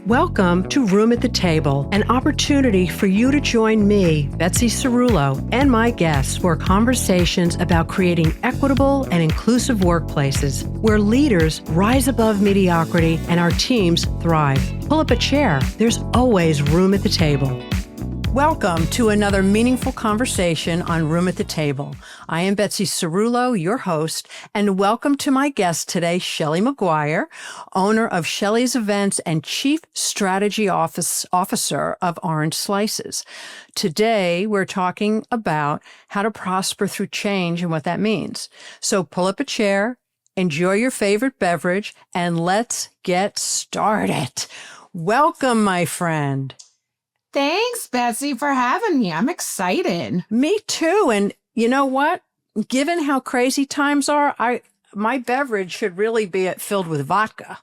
Welcome to Room at the Table, an opportunity for you to join me, Betsy Cerulo, and my guests for conversations about creating equitable and inclusive workplaces where leaders rise above mediocrity and our teams thrive. Pull up a chair. There's always room at the table. Welcome to another meaningful conversation on Room at the Table. I am Betsy Cerulo, your host, and welcome to my guest today, Shelly McGuire, owner of Shelly's Events and Chief Strategy Officer of Orange Slices. Today, we're talking about how to prosper through change and what that means. So pull up a chair, enjoy your favorite beverage, and let's get started. Welcome, my friend. Thanks, Betsy, for having me. I'm excited. Me too. And you know what? Given how crazy times are, my beverage should really be filled with vodka.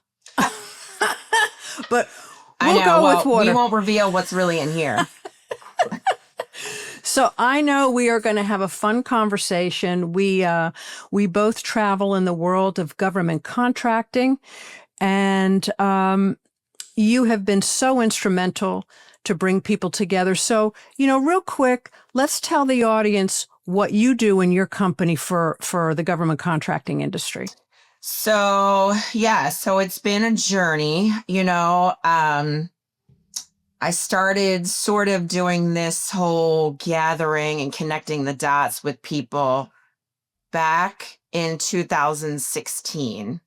But we'll go with water. We won't reveal what's really in here. So I know we are going to have a fun conversation. We both travel in the world of government contracting, and you have been so instrumental to bring people together. So, real quick, let's tell the audience what you do in your company for the government contracting industry. So it's been a journey. I started sort of doing this whole gathering and connecting the dots with people back in 2016.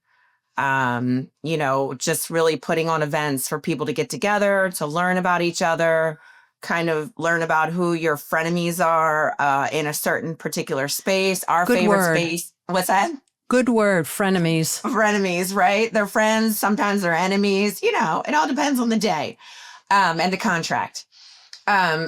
Just really putting on events for people to get together, to learn about each other, kind of learn about who your frenemies are in a certain particular space. Our Good favorite word. space. What's that? Good word, frenemies. Frenemies, right? They're friends. Sometimes they're enemies. It all depends on the day and the contract.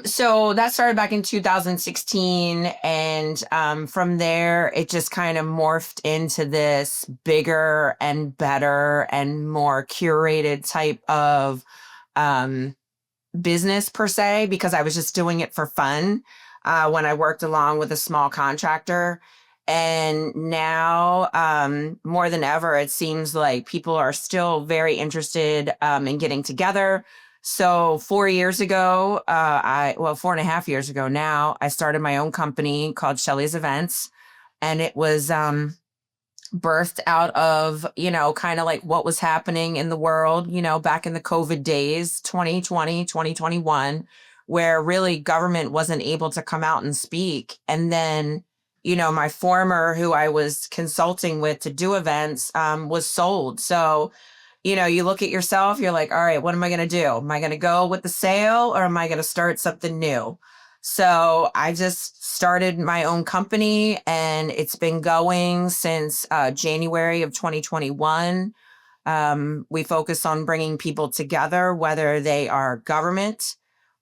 So that started back in 2016. And from there, it just kind of morphed into this bigger and better and more curated type of business per se, because I was just doing it for fun when I worked along with a small contractor. And now, more than ever, it seems like people are still very interested in getting together. So 4 years ago, 4.5 years ago now, I started my own company called Shelly's Events. And it was birthed out of, kind of like what was happening in the world, back in the COVID days, 2020, 2021, where really government wasn't able to come out and speak. And then, my former, who I was consulting with to do events, was sold. So you look at yourself, you're like, all right, what am I going to do? Am I going to go with the sale or am I going to start something new? So I just started my own company and it's been going since January of 2021. We focus on bringing people together, whether they are government,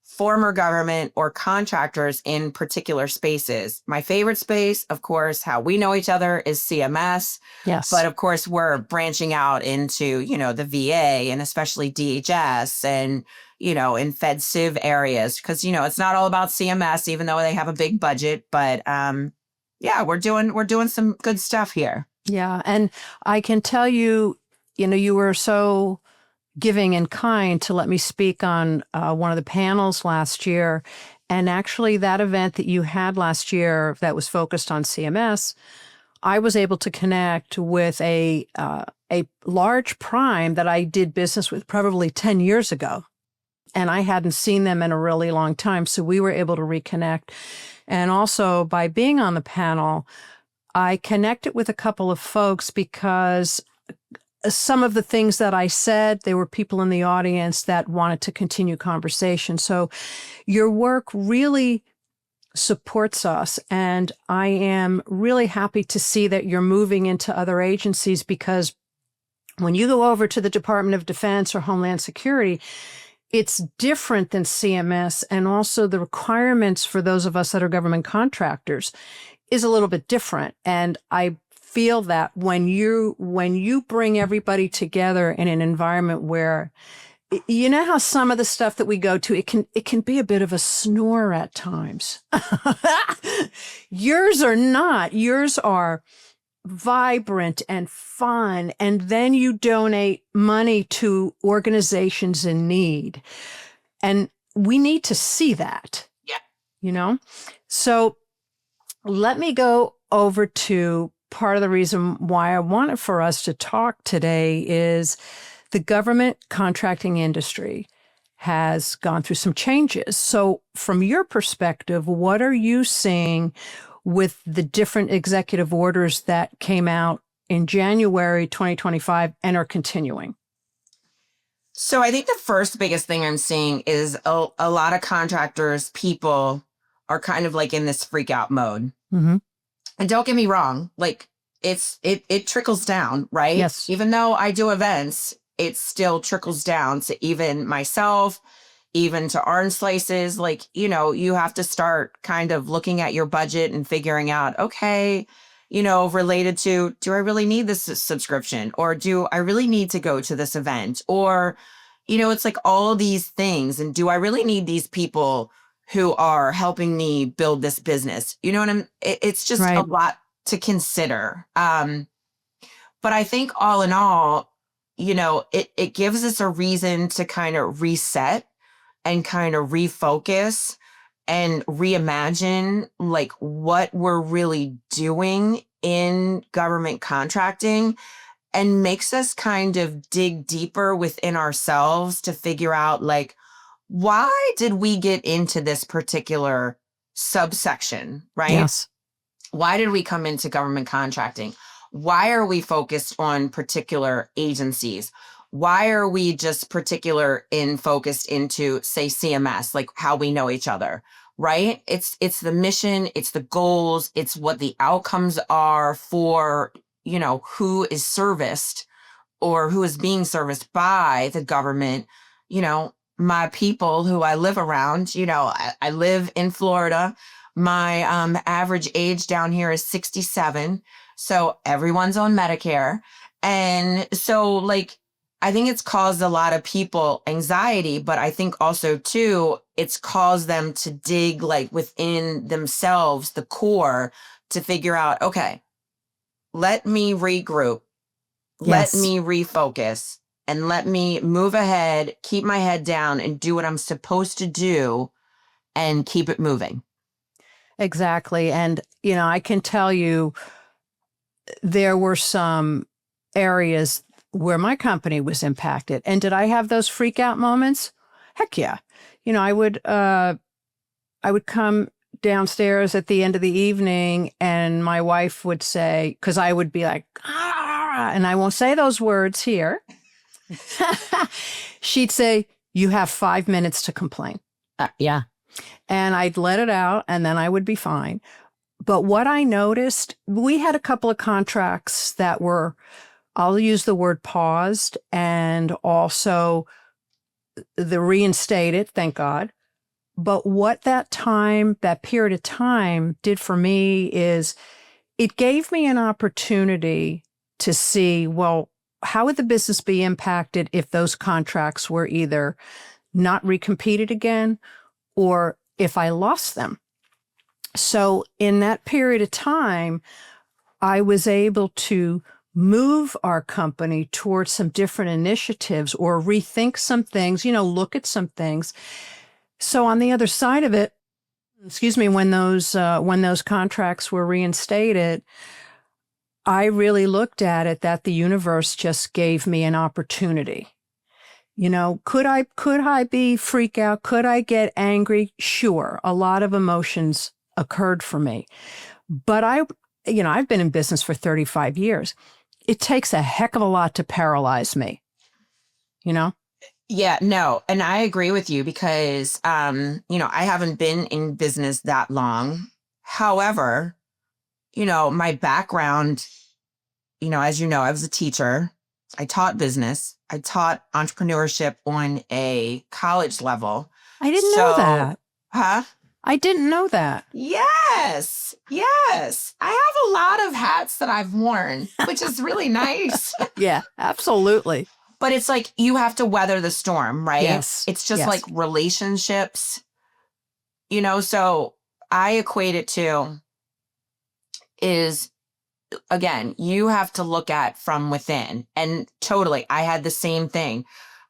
former government, or contractors in particular spaces. My favorite space, of course, how we know each other is CMS. Yes. But of course, we're branching out into, the VA and especially DHS and, in Fed Civ areas, because, it's not all about CMS, even though they have a big budget. But we're doing some good stuff here. Yeah. And I can tell you, you were so giving and kind to let me speak on one of the panels last year. And actually that event that you had last year that was focused on CMS, I was able to connect with a large prime that I did business with probably 10 years ago. And I hadn't seen them in a really long time. So we were able to reconnect. And also by being on the panel, I connected with a couple of folks because some of the things that I said, there were people in the audience that wanted to continue conversation. So your work really supports us. And I am really happy to see that you're moving into other agencies, because when you go over to the Department of Defense or Homeland Security, it's different than CMS. And also the requirements for those of us that are government contractors is a little bit different. And I feel that when you bring everybody together in an environment where, how some of the stuff that we go to, it can be a bit of a snore at times. Yours are not. Yours are vibrant and fun, and then you donate money to organizations in need. And we need to see that, Yeah. you know? So let me go over to part of the reason why I wanted for us to talk today is the government contracting industry has gone through some changes. So from your perspective, what are you seeing with the different executive orders that came out in January 2025 and are continuing? So I think the first biggest thing I'm seeing is a lot of contractors, people are kind of like in this freak out mode. Mm-hmm. And don't get me wrong, like it trickles down, right? Yes. Even though I do events, it still trickles down to even myself, even to orange slices. Like, you have to start kind of looking at your budget and figuring out, okay, related to, do I really need this subscription? Or do I really need to go to this event? Or, it's like all these things. And do I really need these people who are helping me build this business? You know what it's just a Right. lot to consider. But I think all in all, it gives us a reason to kind of reset and kind of refocus and reimagine like what we're really doing in government contracting, and makes us kind of dig deeper within ourselves to figure out like, why did we get into this particular subsection, right? Yes. Why did we come into government contracting? Why are we focused on particular agencies? Why are we just focused into, say, CMS, like how we know each other, right? It's the mission, it's the goals, it's what the outcomes are for, who is serviced or who is being serviced by the government. My people who I live around, I live in Florida. My average age down here is 67. So everyone's on Medicare. And so like, I think it's caused a lot of people anxiety, but I think also too, it's caused them to dig like within themselves, the core, to figure out, okay, let me regroup. Let Yes. me refocus and let me move ahead, keep my head down and do what I'm supposed to do and keep it moving. Exactly. And, I can tell you there were some areas where my company was impacted. And did I have those freak out moments? Heck yeah. I would come downstairs at the end of the evening and my wife would say, because I would be like, ah, and I won't say those words here. She'd say, you have 5 minutes to complain. Yeah. And I'd let it out and then I would be fine. But what I noticed, we had a couple of contracts that were, I'll use the word paused, and also the reinstated, thank God. But what that period of time did for me is it gave me an opportunity to see, well, how would the business be impacted if those contracts were either not recompeted again or if I lost them? So in that period of time, I was able to move our company towards some different initiatives or rethink some things, look at some things. So on the other side of it, when those contracts were reinstated, I really looked at it that the universe just gave me an opportunity. Could I be freak out? Could I get angry? Sure. A lot of emotions occurred for me, but I've been in business for 35 years. It takes a heck of a lot to paralyze me, Yeah, no. And I agree with you because, I haven't been in business that long. However, my background, as you know, I was a teacher. I taught business. I taught entrepreneurship on a college level. I didn't know that. Huh? I didn't know that. Yes. Yes. I have a lot of hats that I've worn, which is really nice. Yeah, absolutely. But it's like you have to weather the storm, right? Yes. It's just Yes. like relationships, so I equate it to is again, you have to look at from within. And totally, I had the same thing.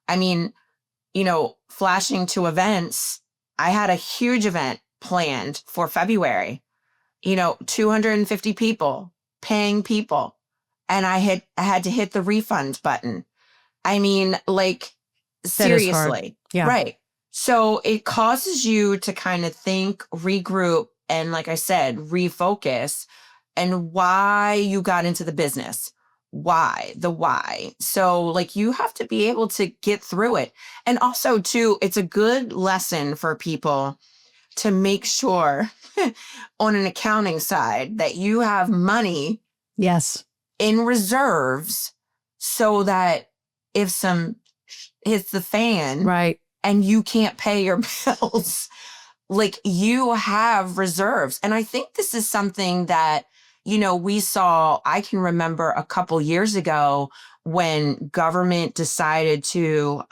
I mean, flashing to events, I had a huge event planned for February, 250 people, paying people. And I had to hit the refund button. I mean, like, That is hard. seriously. Yeah. Right. So it causes you to kind of think, regroup, and like I said, refocus and why you got into the business. The why. So like you have to be able to get through it. And also too, it's a good lesson for people to make sure on an accounting side that you have money Yes. in reserves so that if some hits the fan Right. and you can't pay your bills, like you have reserves. And I think this is something that, we saw, I can remember a couple years ago when government decided to,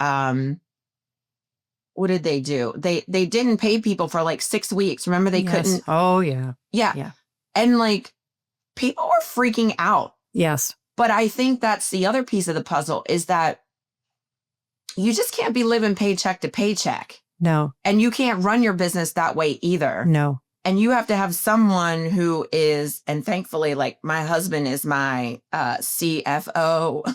what did they do? They didn't pay people for like 6 weeks. Remember they couldn't. Oh, yeah. Yeah. Yeah. And like people were freaking out. Yes. But I think that's the other piece of the puzzle is that you just can't be living paycheck to paycheck. No. And you can't run your business that way either. No. And you have to have someone who is, and thankfully, like my husband is my CFO.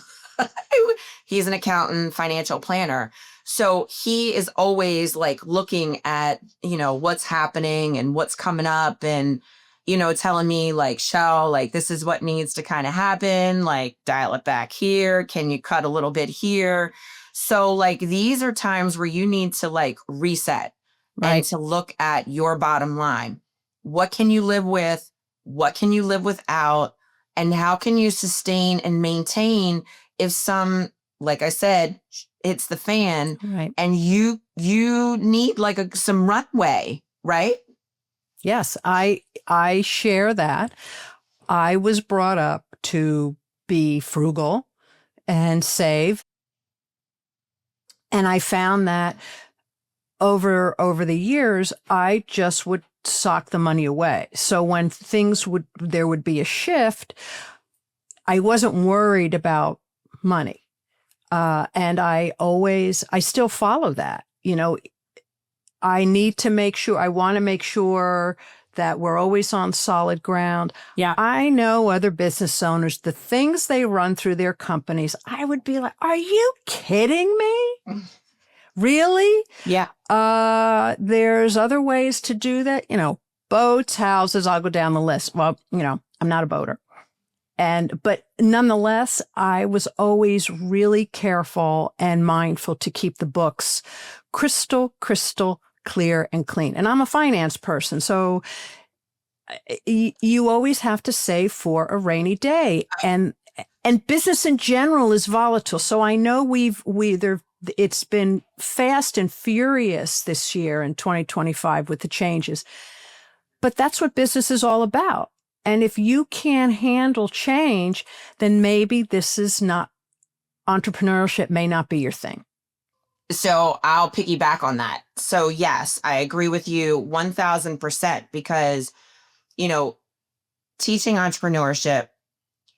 He's an accountant, financial planner. So he is always like looking at, what's happening and what's coming up and, telling me like, Shell, like this is what needs to kind of happen. Like dial it back here. Can you cut a little bit here? So like these are times where you need to like reset. Right. And to look at your bottom line. What can you live with? What can you live without? And how can you sustain and maintain if some, like I said, it's the fan, Right. and you need like some runway, right? Yes, I share that. I was brought up to be frugal and save. And I found that over the years, I just would sock the money away. So when there would be a shift, I wasn't worried about money. And I still follow that. I want to make sure that we're always on solid ground. Yeah. I know other business owners, the things they run through their companies, I would be like, are you kidding me? Really? Yeah. There's other ways to do that. Boats, houses, I'll go down the list. Well, I'm not a boater. But nonetheless, I was always really careful and mindful to keep the books crystal clear and clean. And I'm a finance person. So you always have to save for a rainy day. And business in general is volatile. So I know it's been fast and furious this year in 2025 with the changes. But that's what business is all about. And if you can't handle change, then maybe entrepreneurship may not be your thing. So I'll piggyback on that. So yes, I agree with you 1000% because, teaching entrepreneurship,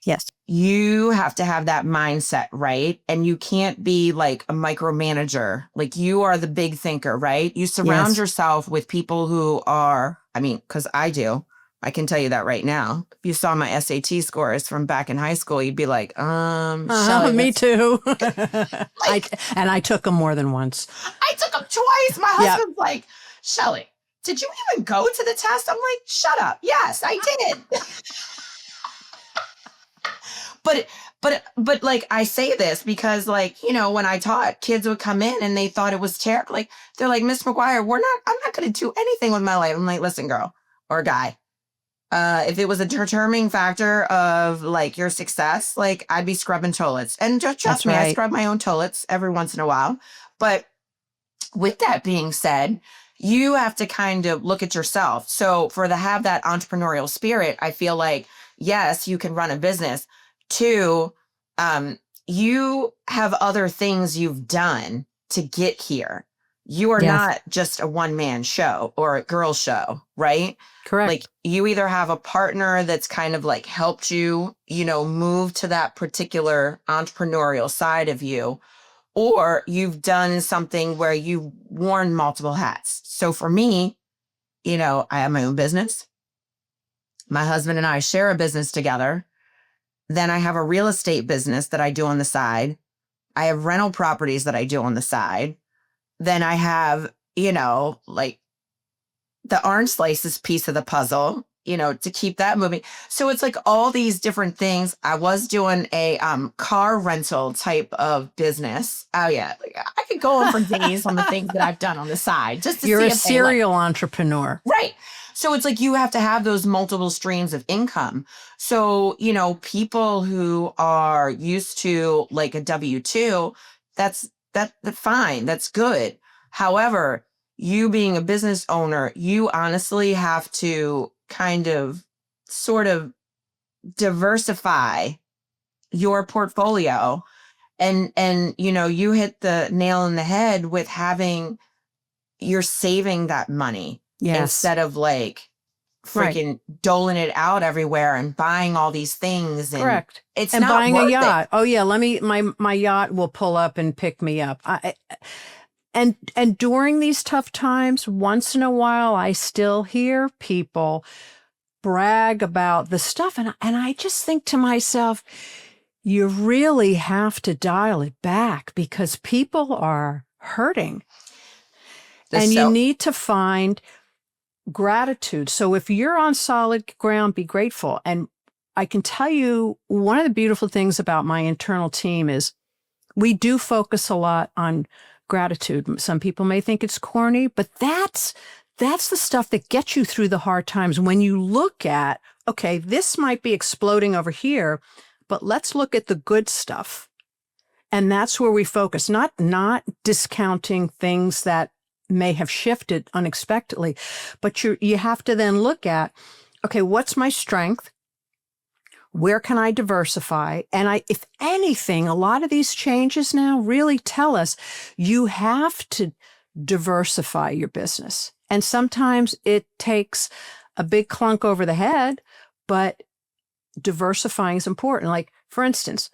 yes, you have to have that mindset, right? And you can't be like a micromanager. Like you are the big thinker, right? You surround yourself with people who are, because I do. I can tell you that right now. If you saw my SAT scores from back in high school, you'd be like, Shelly, me too. I took them more than once. I took them twice. My husband's like, Shelly, did you even go to the test? I'm like, shut up. Yes, I did. But like I say this because like, when I taught, kids would come in and they thought it was terrible. Like, they're like, Miss McGuire, I'm not going to do anything with my life. I'm like, listen, girl or guy. If it was a determining factor of like your success, like I'd be scrubbing toilets. And just trust me, I scrub my own toilets every once in a while. But with that being said, you have to kind of look at yourself. So have that entrepreneurial spirit, I feel like, yes, you can run a business. 2, you have other things you've done to get here. you are Yes. not just a one-man show or a girl show, right? Correct. Like you either have a partner that's kind of like helped you, move to that particular entrepreneurial side of you, or you've done something where you've worn multiple hats. So for me, I have my own business. My husband and I share a business together. Then I have a real estate business that I do on the side. I have rental properties that I do on the side. Then I have, like the orange slices piece of the puzzle, to keep that moving. So it's like all these different things. I was doing a car rental type of business. Oh yeah. Like, I could go on for days on the things that I've done on the side just to You're see a if they like, serial entrepreneur. right. So it's like you have to have those multiple streams of income. So, people who are used to like a W-2, that's fine. That's good. However, you being a business owner, you honestly have to kind of sort of diversify your portfolio. And you hit the nail on the head with you're saving that money. Yes. Instead of like freaking doling it out everywhere and buying all these things. And correct. It's and not buying worth a yacht. it. Oh yeah, my yacht will pull up and pick me up. And during these tough times, once in a while, I still hear people brag about the stuff, and I just think to myself, you really have to dial it back because people are hurting. You need to find gratitude. So if you're on solid ground, be grateful. And I can tell you one of the beautiful things about my internal team is we do focus a lot on gratitude. Some people may think it's corny, but that's the stuff that gets you through the hard times. When you look at, okay, this might be exploding over here, but let's look at the good stuff. And that's where we focus, not discounting things that may have shifted unexpectedly, but you have to then look at, okay, what's my strength? Where can I diversify? And if anything, a lot of these changes now really tell us you have to diversify your business. And sometimes it takes a big clunk over the head, but diversifying is important. Like, for instance,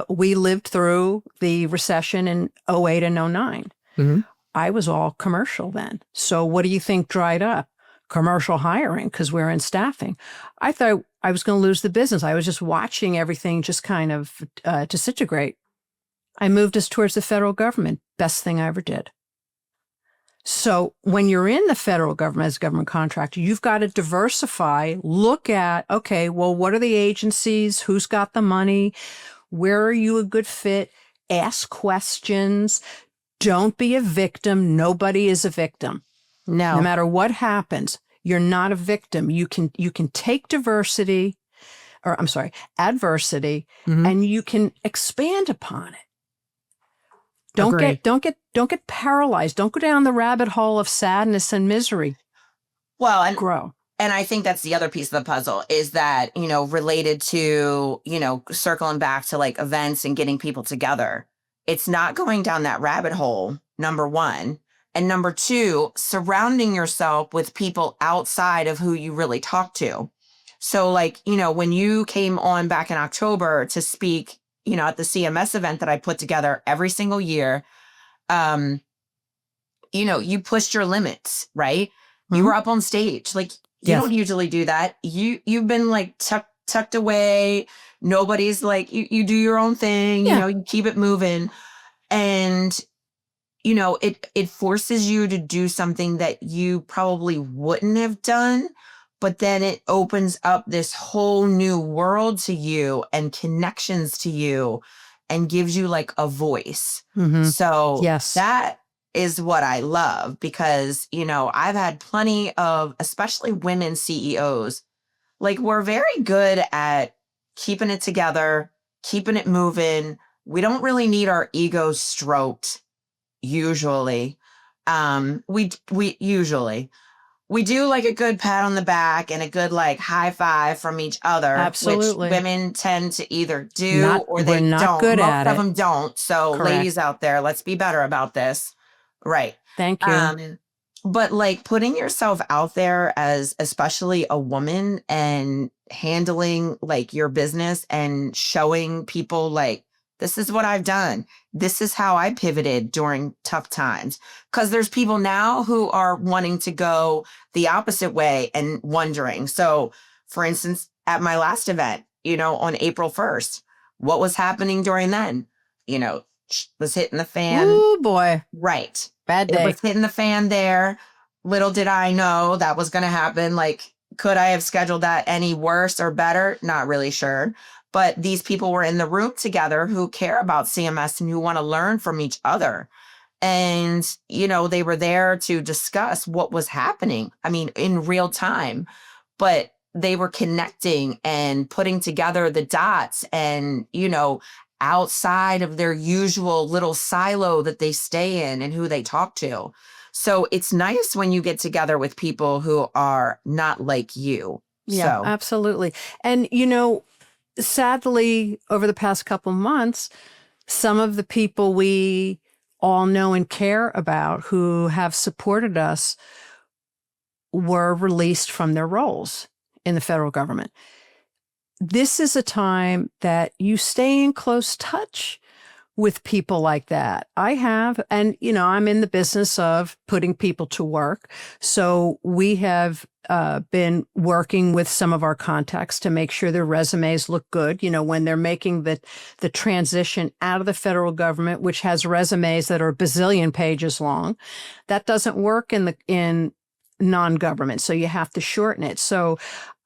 we lived through the recession in '08 and '09. Mm-hmm. I was all commercial then. So what do you think dried up? Commercial hiring, because we're in staffing. I thought I was going to lose the business. I was just watching everything just kind of disintegrate. I moved us towards the federal government. Best thing I ever did. So when you're in the federal government as a government contractor, you've got to diversify, look at, okay, well, what are the agencies? Who's got the money? Where are you a good fit? Ask questions. Don't be a victim. Nobody is a victim. No matter what happens, you're not a victim. You can take adversity, mm-hmm. and you can expand upon it. Don't get paralyzed. Don't go down the rabbit hole of sadness and misery. Well, and grow. And I think that's the other piece of the puzzle is that, related to, circling back to like events and getting people together. It's not going down that rabbit hole, number one. And number two, surrounding yourself with people outside of who you really talk to. So like, when you came on back in October to speak, at the CMS event that I put together every single year, you pushed your limits, right? Mm-hmm. You were up on stage. Like, you don't usually do that. You've been like tucked away. Nobody's like, you do your own thing, you keep it moving. And, it forces you to do something that you probably wouldn't have done, but then it opens up this whole new world to you and connections to you and gives you like a voice. Mm-hmm. So that is what I love because, I've had plenty of, especially women CEOs, like we're very good at keeping it together, keeping it moving. We don't really need our egos stroked. Usually, we do like a good pat on the back and a good like high five from each other. Absolutely. Which women tend to either do or they not don't. Good Most at of it. them don't. So Correct. Ladies out there, let's be better about this. Right. Thank you. But like putting yourself out there as especially a woman and handling like your business and showing people like, this is what I've done. This is how I pivoted during tough times. Because there's people now who are wanting to go the opposite way and wondering. So, for instance, at my last event, on April 1st, what was happening during then? Was hitting the fan. Ooh, boy. Right. Bad day. It was hitting the fan there. Little did I know that was going to happen. Like, could I have scheduled that any worse or better? Not really sure. But these people were in the room together who care about CMS and who want to learn from each other. And, they were there to discuss what was happening. I mean, in real time, but they were connecting and putting together the dots and, outside of their usual little silo that they stay in and who they talk to. So it's nice when you get together with people who are not like you. Yeah, So absolutely. And, sadly, over the past couple months, some of the people we all know and care about who have supported us were released from their roles in the federal government. This is a time that you stay in close touch with people like that. I have, and I'm in the business of putting people to work. So we have been working with some of our contacts to make sure their resumes look good. When they're making the transition out of the federal government, which has resumes that are a bazillion pages long, that doesn't work in non-government. So you have to shorten it. So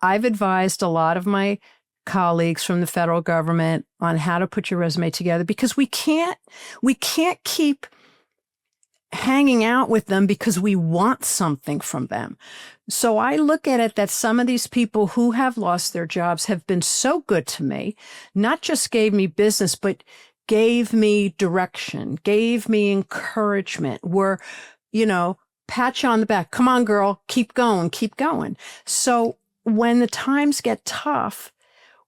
I've advised a lot of my colleagues from the federal government on how to put your resume together, because we can't keep hanging out with them because we want something from them. So I look at it that some of these people who have lost their jobs have been so good to me, not just gave me business, but gave me direction, gave me encouragement, were, pat you on the back. Come on, girl, keep going, keep going. So when the times get tough,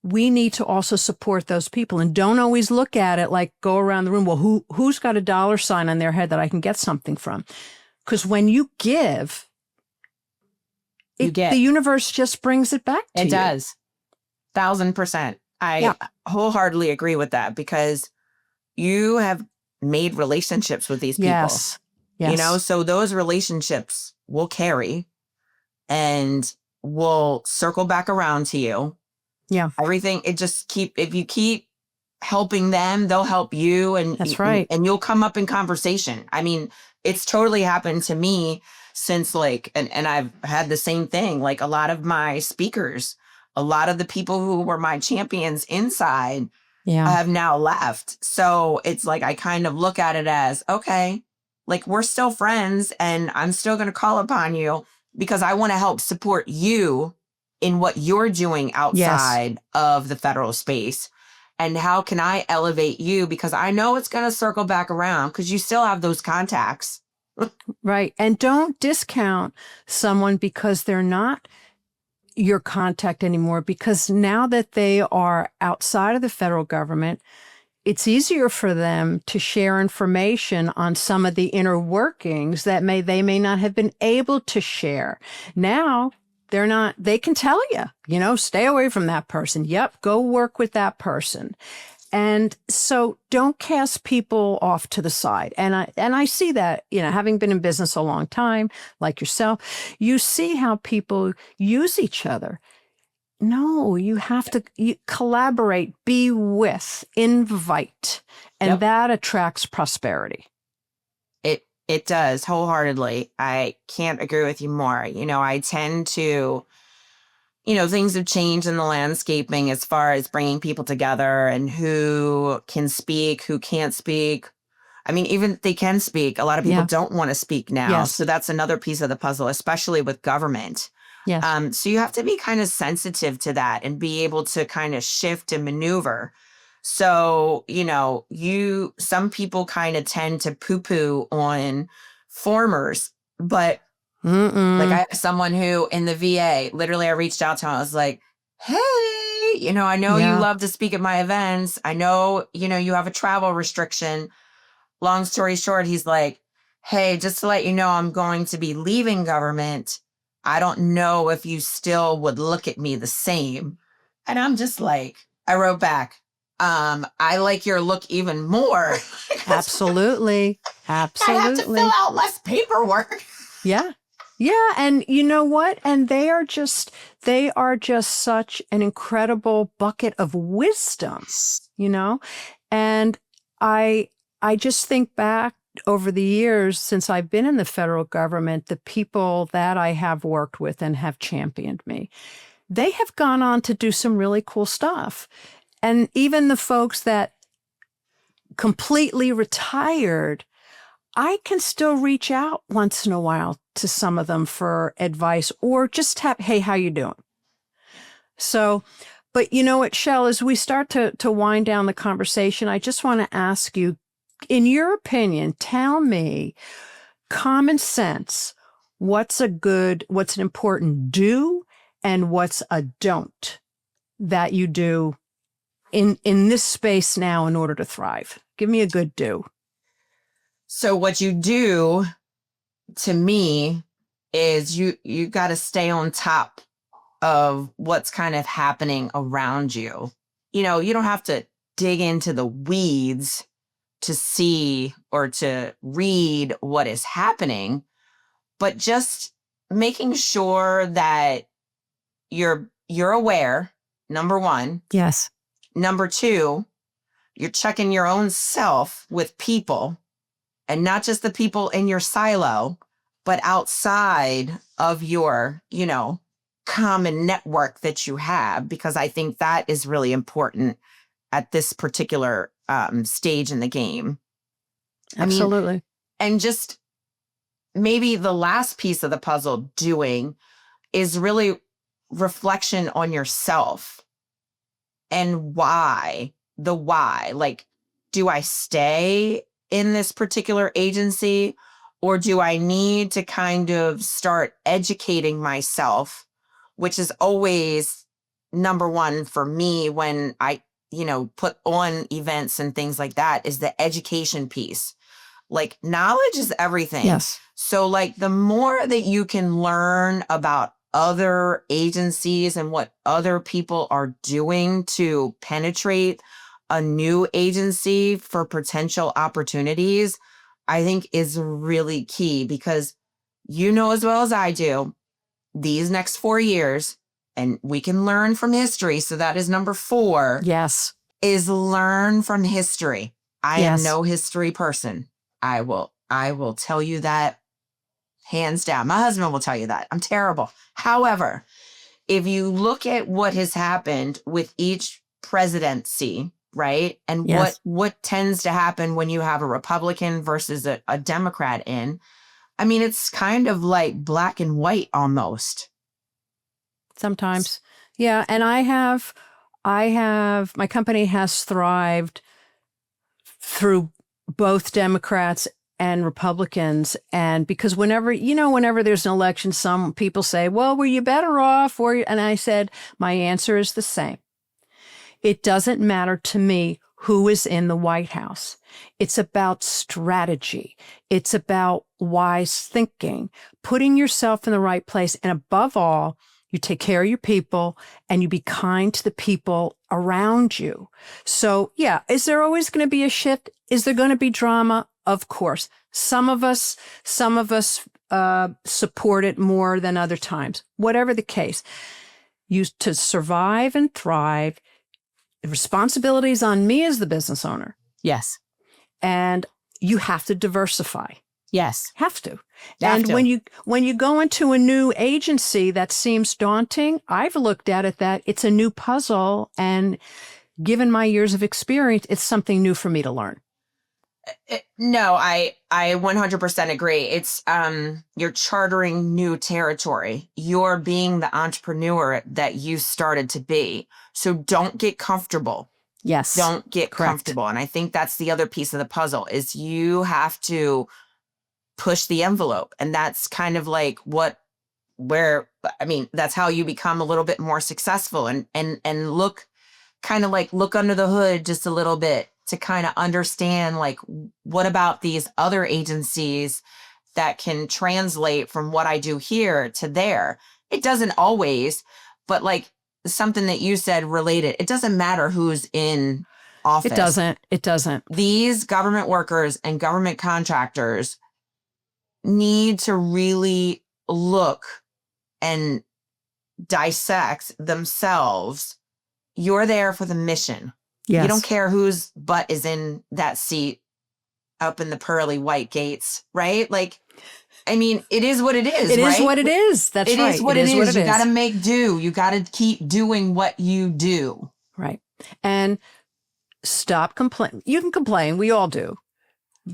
we need to also support those people and don't always look at it like go around the room. Well, who's got a dollar sign on their head that I can get something from? Because when you give, the universe just brings it back to you. It does. 1,000%. I wholeheartedly agree with that because you have made relationships with these people. Yes. So those relationships will carry and will circle back around to you. Yeah. Everything, if you keep helping them, they'll help you. And that's right. And you'll come up in conversation. I mean, it's totally happened to me since and I've had the same thing. Like a lot of my speakers, a lot of the people who were my champions inside have now left. So it's like, I kind of look at it as, okay, like we're still friends and I'm still going to call upon you because I want to help support you in what you're doing outside of the federal space. And how can I elevate you? Because I know it's going to circle back around because you still have those contacts. Right. And don't discount someone because they're not your contact anymore, because now that they are outside of the federal government, it's easier for them to share information on some of the inner workings that they may not have been able to share. Now, they can tell you, stay away from that person. Yep, go work with that person. And so don't cast people off to the side. And I see that, having been in business a long time, like yourself, you see how people use each other. No, you have to collaborate, be with, invite, and that attracts prosperity. It does wholeheartedly. I can't agree with you more. I tend to, things have changed in the landscaping as far as bringing people together and who can speak, who can't speak. I mean, even they can speak. A lot of people don't want to speak now. Yes. So that's another piece of the puzzle, especially with government. Yes. So you have to be kind of sensitive to that and be able to kind of shift and maneuver. So, some people kind of tend to poo-poo on formers, but like I have someone who in the VA, literally I reached out to him. I was like, hey, I know you love to speak at my events. I know, you have a travel restriction. Long story short, he's like, hey, just to let you know, I'm going to be leaving government. I don't know if you still would look at me the same. And I'm just like, I wrote back, I like your look even more. Absolutely. I have to fill Absolutely. out less paperwork. Yeah. Yeah. And you know what? And they are just such an incredible bucket of wisdom, you know? And I, I just think back over the years since I've been in the federal government, the people that I have worked with and have championed me, they have gone on to do some really cool stuff. And even the folks that completely retired, I can still reach out once in a while to some of them for advice or just have, hey, how you doing? So, but you know what, Shell, as we start to wind down the conversation, I just want to ask you, in your opinion, tell me, common sense, what's an important do and what's a don't that you do in this space now in order to thrive? Give me a good do. So what you do to me is you got to stay on top of what's kind of happening around you. You know, you don't have to dig into the weeds to see or to read what is happening, but just making sure that you're aware, number one. Yes. Number two, you're checking your own self with people, and not just the people in your silo, but outside of your, common network that you have, because I think that is really important at this particular stage in the game. Absolutely. I mean, and just maybe the last piece of the puzzle doing is really reflection on yourself and why. Like, do I stay in this particular agency, or do I need to kind of start educating myself, which is always number one for me when I, put on events and things like that, is the education piece. Like, knowledge is everything. Yes. So like the more that you can learn about other agencies and what other people are doing to penetrate a new agency for potential opportunities, I think is really key, because you know as well as I do, these next 4 years, and we can learn from history. So that is number 4. Yes. Is learn from history. I am Yes. no history person. I will tell you that hands down. My husband will tell you that. I'm terrible. However, if you look at what has happened with each presidency, right? And Yes. what tends to happen when you have a Republican versus a Democrat in, I mean, it's kind of like black and white almost. Sometimes. Yeah. And my company has thrived through both Democrats and Republicans. And because whenever there's an election, some people say, well, were you better off? And I said, my answer is the same. It doesn't matter to me who is in the White House. It's about strategy. It's about wise thinking, putting yourself in the right place. And above all, you take care of your people and you be kind to the people around you. So yeah, is there always going to be a shift? Is there going to be drama? Of course. Some of us support it more than other times. Whatever the case, to survive and thrive, the responsibility is on me as the business owner. Yes. And you have to diversify. Yes. Have to. When you go into a new agency that seems daunting, I've looked at it that it's a new puzzle, and given my years of experience, it's something new for me to learn. No, I 100% agree. It's you're chartering new territory. You're being the entrepreneur that you started to be. So don't get comfortable. Yes. Don't get Correct. comfortable. And I think that's the other piece of the puzzle, is you have to push the envelope. And that's kind of like that's how you become a little bit more successful, and look under the hood just a little bit to kind of understand, like, what about these other agencies that can translate from what I do here to there. It doesn't always, but like something that you said related, it doesn't matter who's in office. It doesn't. These government workers and government contractors need to really look and dissect themselves. You're there for the mission. Yes. You don't care whose butt is in that seat up in the pearly white gates, right? Like, I mean, it is what it is. It right? is what it is. That's right. It is what it is. You got to make do. You got to keep doing what you do. Right. And stop complaining. You can complain. We all do.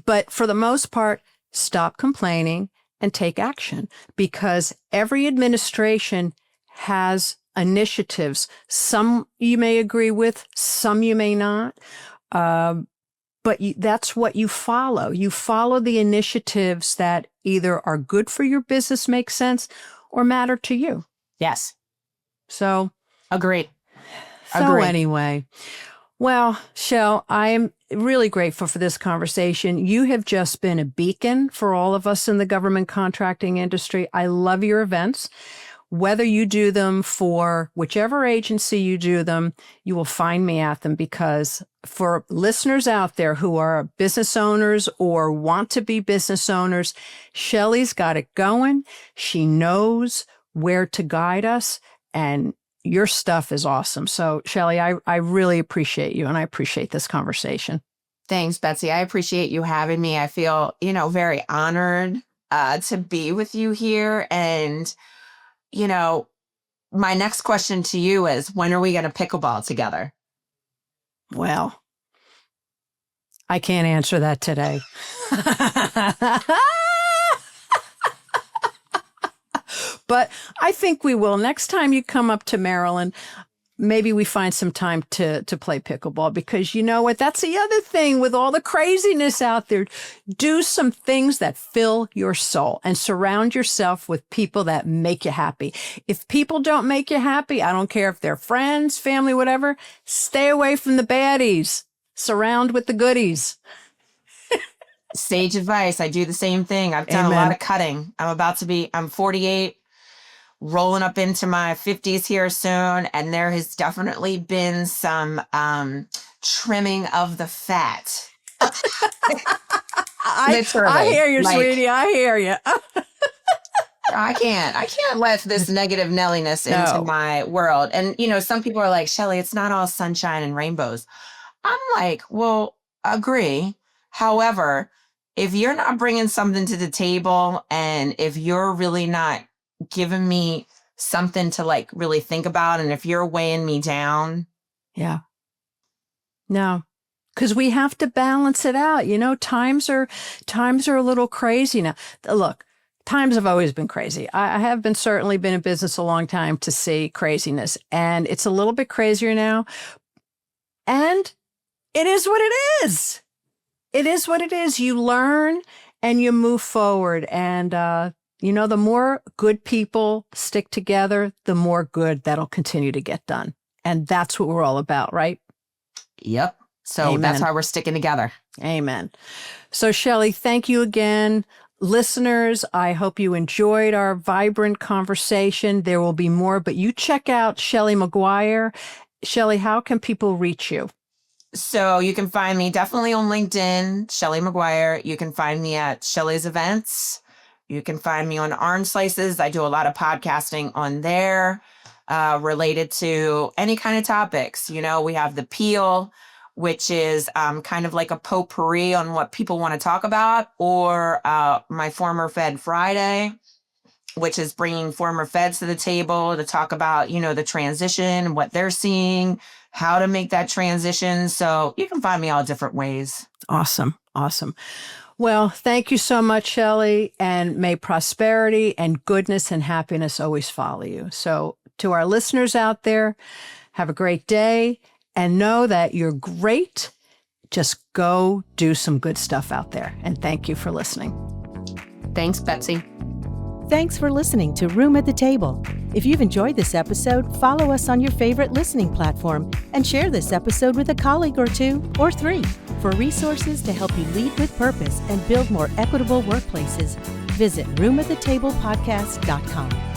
But for the most part, stop complaining and take action, because every administration has initiatives. Some you may agree with, some you may not. But that's what you follow. You follow the initiatives that either are good for your business, make sense, or matter to you. Yes. So. Agreed. Anyway, well, Shell, I'm really grateful for this conversation. You have just been a beacon for all of us in the government contracting industry. I love your events. Whether you do them for whichever agency you do them, you will find me at them, because for listeners out there who are business owners or want to be business owners, Shelly's got it going. She knows where to guide us, and your stuff is awesome. So, Shelly, I really appreciate you, and I appreciate this conversation. Thanks, Betsy. I appreciate you having me. I feel, very honored to be with you here. And my next question to you is, when are we going to pickleball together? Well, I can't answer that today. But I think we will. Next time you come up to Maryland, maybe we find some time to play pickleball, because you know what? That's the other thing with all the craziness out there. Do some things that fill your soul and surround yourself with people that make you happy. If people don't make you happy, I don't care if they're friends, family, whatever, stay away from the baddies. Surround with the goodies. Sage advice. I do the same thing. I've done a lot of cutting. I'm 48. Rolling up into my 50s here soon, and there has definitely been some trimming of the fat. I hear you, sweetie. I hear you. I can't let this negative Nelliness into my world. And some people are like, Shelly, it's not all sunshine and rainbows. I'm like, well, agree. However, if you're not bringing something to the table, and if you're really not giving me something to like really think about, and if you're weighing me down. Yeah. No, because we have to balance it out. Times are a little crazy now. Look, times have always been crazy. I have certainly been in business a long time to see craziness, and it's a little bit crazier now. And it is what it is. It is what it is. You learn and you move forward. And, the more good people stick together, the more good that'll continue to get done. And that's what we're all about, right? Yep. So Amen. That's why we're sticking together. Amen. So, Shelly, thank you again. Listeners, I hope you enjoyed our vibrant conversation. There will be more, but you check out Shelly McGuire. Shelly, how can people reach you? So you can find me definitely on LinkedIn, Shelly McGuire. You can find me at Shelly's Events. You can find me on Orange Slices. I do a lot of podcasting on there related to any kind of topics. We have the Peel, which is kind of like a potpourri on what people want to talk about, or my Former Fed Friday, which is bringing former feds to the table to talk about, the transition, what they're seeing, how to make that transition. So you can find me all different ways. Awesome. Well, thank you so much, Shelly, and may prosperity and goodness and happiness always follow you. So to our listeners out there, have a great day and know that you're great. Just go do some good stuff out there. And thank you for listening. Thanks, Betsy. Thanks for listening to Room at the Table. If you've enjoyed this episode, follow us on your favorite listening platform and share this episode with a colleague or two or three. For resources to help you lead with purpose and build more equitable workplaces, visit roomatthetablepodcast.com.